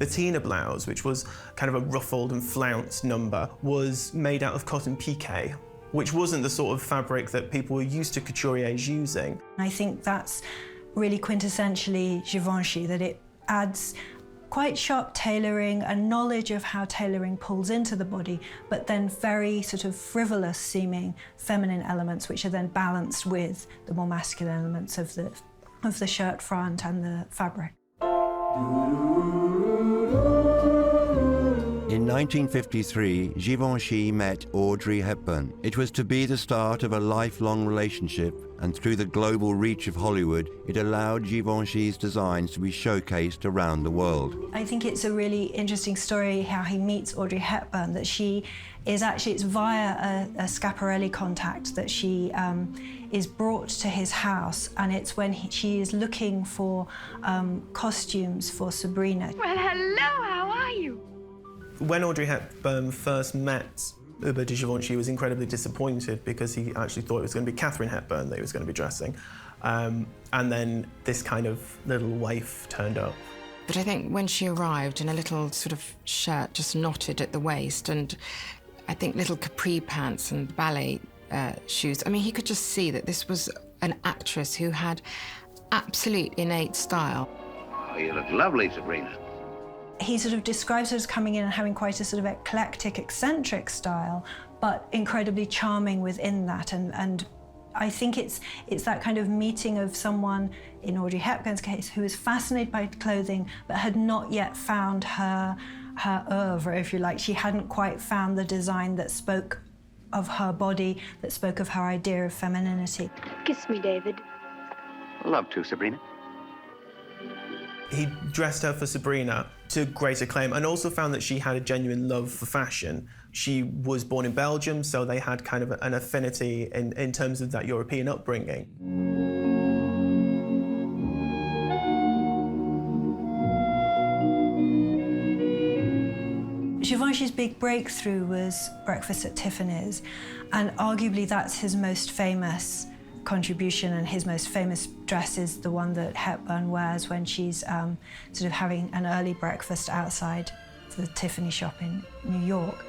The Tina blouse, which was kind of a ruffled and flounced number, was made out of cotton piqué, which wasn't the sort of fabric that people were used to couturiers using. I think that's really quintessentially Givenchy, that it adds quite sharp tailoring, a knowledge of how tailoring pulls into the body, but then very sort of frivolous seeming feminine elements, which are then balanced with the more masculine elements of the shirt front and the fabric. In 1953, Givenchy met Audrey Hepburn. It was to be the start of a lifelong relationship, and through the global reach of Hollywood, it allowed Givenchy's designs to be showcased around the world. I think it's a really interesting story how he meets Audrey Hepburn, that she is actually, it's via a Schiaparelli contact that she is brought to his house, and it's when she is looking for costumes for Sabrina. Well, hello, how are you? When Audrey Hepburn first met Hubert de Givenchy, he was incredibly disappointed because he actually thought it was going to be Catherine Hepburn that he was going to be dressing. And then this kind of little waif turned up. But I think when she arrived in a little sort of shirt just knotted at the waist, and I think little capri pants and ballet shoes, I mean, he could just see that this was an actress who had absolute innate style. Oh, you look lovely, Sabrina. He sort of describes her as coming in and having quite a sort of eclectic, eccentric style, but incredibly charming within that. And I think it's that kind of meeting of someone, in Audrey Hepburn's case, who was fascinated by clothing, but had not yet found her oeuvre, if you like. She hadn't quite found the design that spoke of her body, that spoke of her idea of femininity. Kiss me, David. Love to, Sabrina. He dressed her for Sabrina to great acclaim, and also found that she had a genuine love for fashion. She was born in Belgium, so they had kind of an affinity in terms of that European upbringing. Givenchy's big breakthrough was Breakfast at Tiffany's, and arguably that's his most famous contribution, and his most famous dress is the one that Hepburn wears when she's sort of having an early breakfast outside the Tiffany shop in New York.